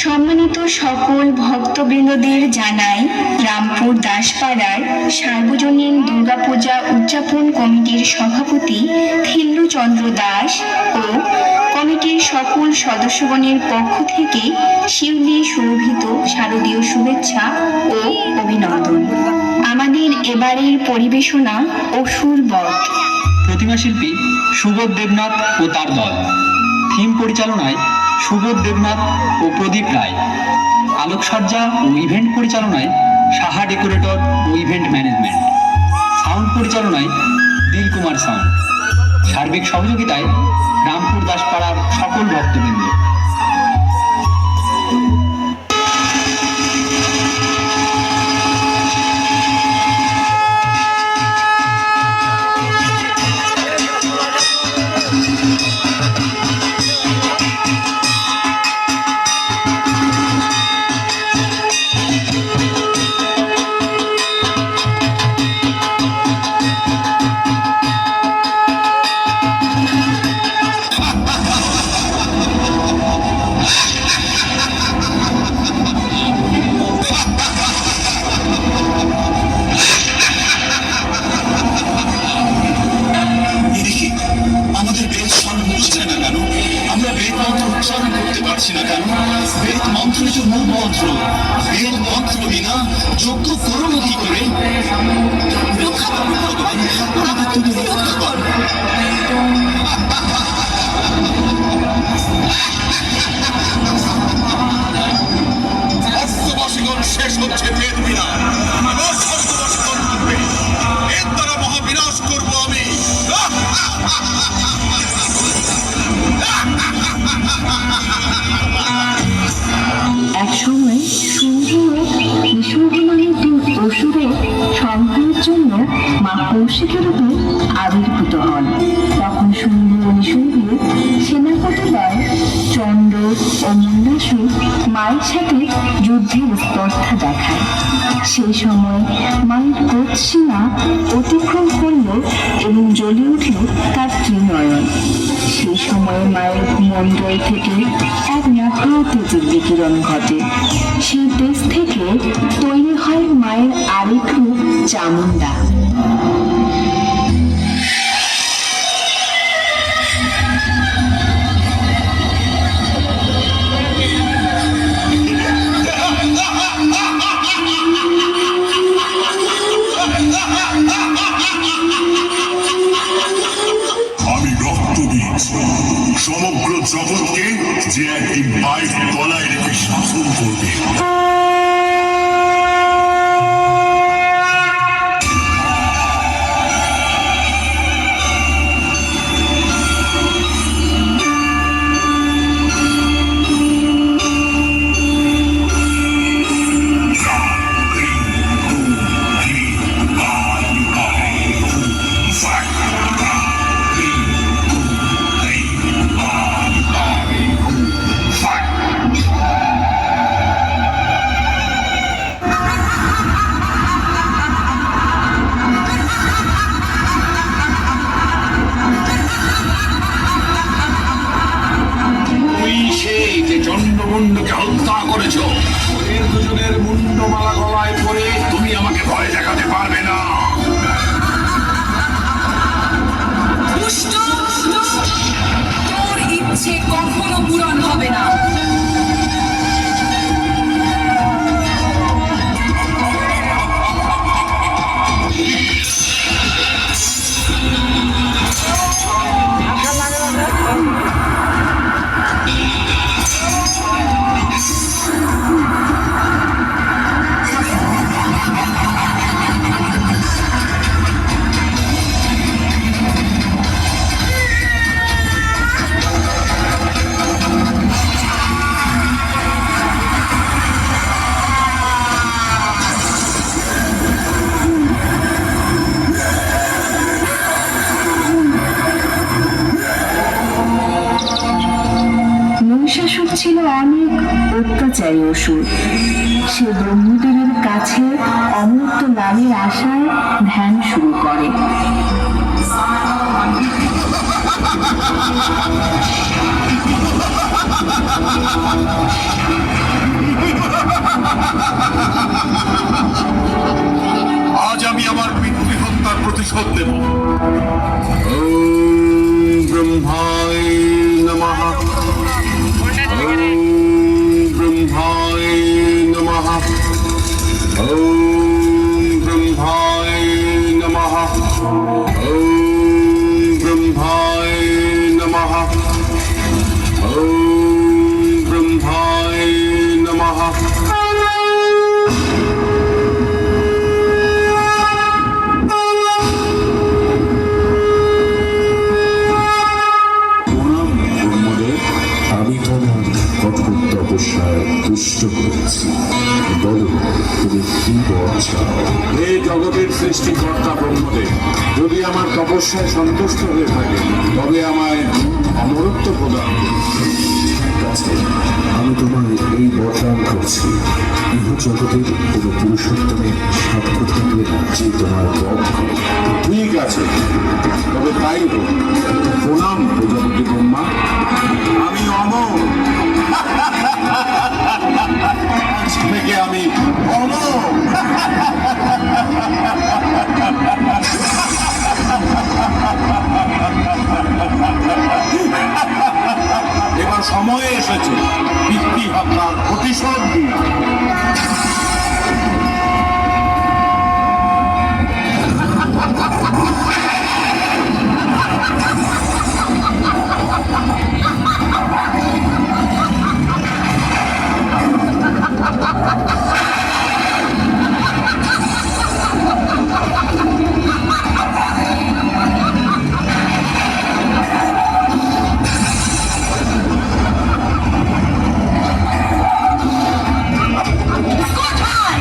সম্মানিত সকল ভক্তবৃন্দদের জানাই রামপুর দাসপাড়ার সার্বজনীন দুর্গাপূজা উদযাপন কমিটির সভাপতি থিল্লুচন্দ্র দাস ও কমিটির সকল সদস্যগণের পক্ষ থেকে শিউলি সুরভিত শারদীয় শুভেচ্ছা ও অভিনন্দন। আমাদের এবারের পরিবেশনা অসুর বধ। প্রতিমা শিল্পী সুবোধ দেবনাথ ও তার দল। থিম পরিচালনায় সুবোধ দেবনাথ ও প্রদীপ রায়। আলোকসজ্জা ও ইভেন্ট পরিচালনায় সাহা ডেকোরেটর ও ইভেন্ট ম্যানেজমেন্ট। সাউন্ড পরিচালনায় দিল কুমার সাউন্ড। সার্বিক সহযোগিতায় রামপুর দাসপাড়ার সকল ভক্তবৃন্দ। বেদ মন্ত্র যে মূল মন্ত্র, বেদ মন্ত্র বিনা যজ্ঞ করো কি করে? রক্ষা করো ভগবান, আমাদের তুমি রক্ষা করো। অষ্টবাসীগণ শেষ হচ্ছে বেদ বিনা, এর দ্বারা মহাবিনাশ করবো আমি। একসময় শুম্ভ নিশুম্ভ নামে দুই অসুরের সংহারের জন্য মা কৌশিকের উপর আবির্ভূত হন। তখন শুম্ভ ও নিশুম্ভের সেনাপতিদ্বয় চন্দ্র ও মন্দাসুর মায়ের সাথে যুদ্ধের স্পর্ধা দেখায়। সেই সময় মায়ের ক্রোধ সীমা অতিক্রম করল এবং জ্বলে উঠল তার ত্রিনয়ন। সেই সময় মায়ের মন্ডল থেকে এক মহা তেজের বিকিরণ ঘটে। সেই তেজ থেকে তৈরি হয় মায়ের আরেক রূপ চামুন্ডা। আমি রক্তবীজ, সমগ্র জগৎকে যে একদিন মায়ের গলায় রেখে শাসন করবে। চন্ডমুন্ডকে হত্যা করেছ, এর দুজনের মুন্ডমালা গলায় পরে তুমি আমাকে ভয় দেখাতে পারবে না। তোর ইচ্ছে কখনো পূরণ হবে না। মহিষাসুর ছিল অনেক অত্যাচারী অসুর। সে ব্রহ্মদেবের কাছে অমৃত লাভের আশায় ধ্যান শুরু করে। আজ আমি আমার পিতৃহত্যার প্রতিশোধ দেব। ব্রহ্মায় নমঃ। ব্রহ্মায় নমঃ। ব্রহ্মায় নমঃ। ব্রহ্মায় নমঃ। ব্রহ্মায় নমঃ। আমি তোমার কঠোর তপস্যায় তুষ্ট হয়েছি। বলো তুমি কি বর চাও? হে জগতের সৃষ্টিকর্তা ব্রহ্মদেব, যদি আমার তপস্যায় সন্তুষ্ট হয়ে থাকে তবে আমায় অমরত্ব প্রদান করুন। ঠিক আছে, আমি তোমায় এই বরদান করছি। ইহ জগতের কোনো পুরুষোত্তমের সাক্ষ্য থাকবে না যে তোমার বধ করে। ঠিক আছে, তবে তাই হোক। প্রণাম প্রজাপতি ব্রহ্মা, আমি অমর। আজ থেকে আমি অমর। এবার সময় এসেছে পিতৃ হত্যার প্রতিশোধ নিয়ে। কোথায়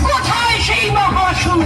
কোথায় সেই মহাসুর?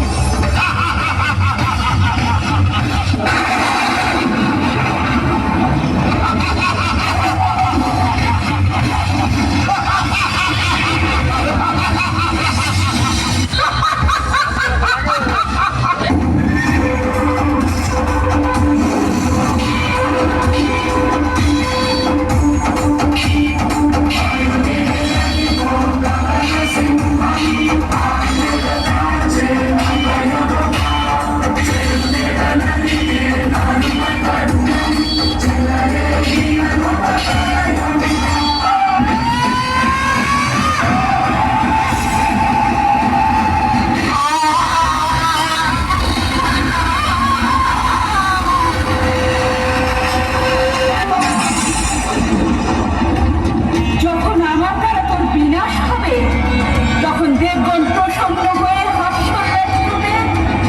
যখন আমার দ্বারা তোর বিনাশ হবে তখন দেবগণ প্রসন্ন হয়ে হাস্যরত রূপে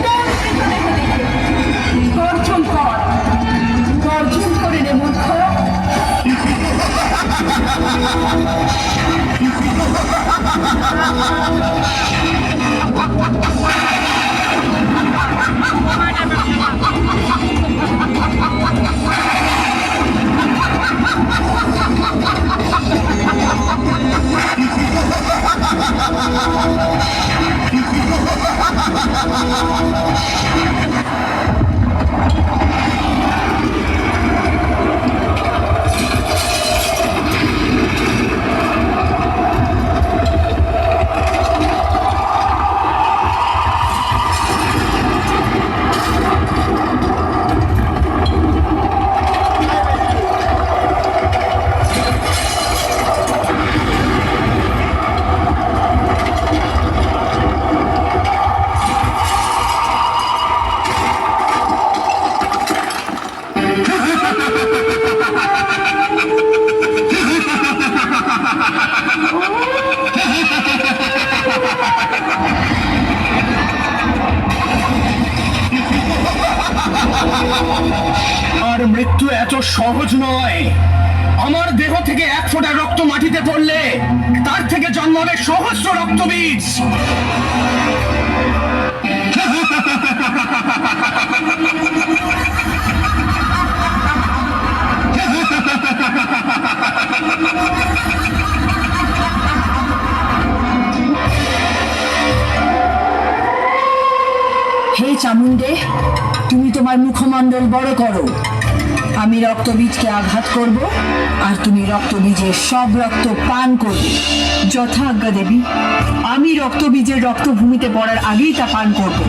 তোর মৃতদেহ দেখে গর্জন কর, গর্জন করে রে মূর্খ। আর মৃত্যু এত সহজ নয়। আমার দেহ থেকে এক ফোঁটা রক্ত মাটিতে পড়লে তার থেকে জন্মাবে সহস্র রক্তবীজ। হে চামুণ্ডে, তুমি তোমার মুখমণ্ডল বড় করো আমি রক্তবীজকে আঘাত করব আর তুমি রক্তবীজের সব রক্ত পান করবে। যথাজ্ঞা দেবী, আমি রক্তবীজের রক্তভূমিতে পড়ার আগেই তা পান করব।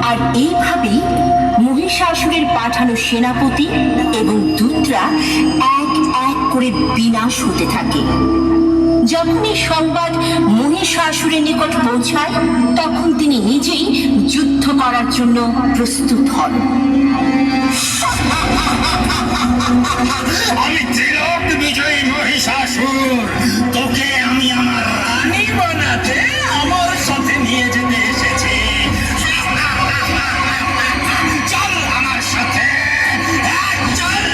আর এইভাবেই মহিষাসুরের পাঠানো সেনাপতি এবং দূতরা এক এক করে বিনাশ হতে থাকে। যখন এই সংবাদ মহিষাসুরের নিকট পৌঁছায়, তখন তিনি নিজেই যুদ্ধ করার জন্য প্রস্তুত হন। আমি তিলক বিজয়ী মহিষাসুর, তোকে আমি আমার রানী বানাতে আমার সাথে নিয়ে যেতে এসেছি। চল আমার সাথে, চল।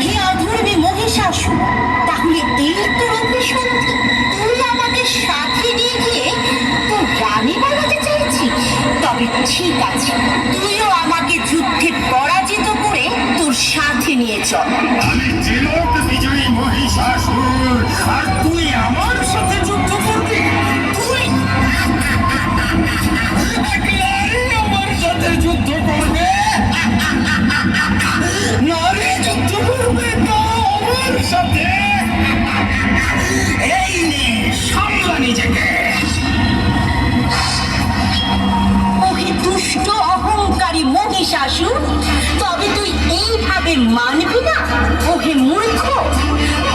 হে অধর্মী মহিষাসুর, তাহলে এই তো অভিসন্ধি, তুই আমাকে সাথে নিয়ে গিয়ে তোর রানী বানাতে চাইছিস? তবে ঠিক আছে, তুইও আমাকে যুদ্ধে পরাজিত করে তোর সাথে নিয়ে চল। আমি তিলক বিজয়ী মহিষাসুর, আর তুই আমার সাথে যুদ্ধ করবি? তুই একলাই আমার সাথে যুদ্ধ করবে? নারী যুদ্ধ করবে না আমার সাথে? এই নে, সামলা নিজেকে। ওহে দুষ্ট অহংকারী মহিষাসুর, তবে তুই এইভাবে মানবি না? ওহে মূর্খ,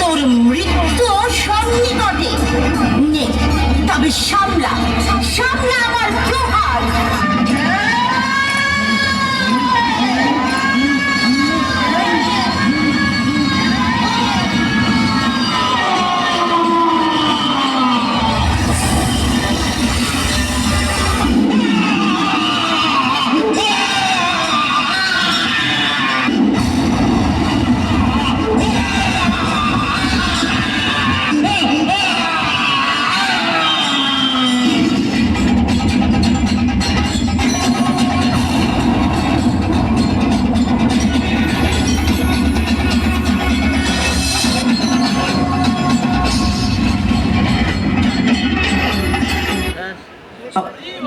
তোর মৃত্যু সন্নিকটে। নে, তবে সামলা সামলা আমার প্রহার।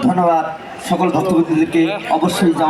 ধন্যবাদ সকল ভক্তবৃন্দদেরকে। অবশ্যই যাওয়া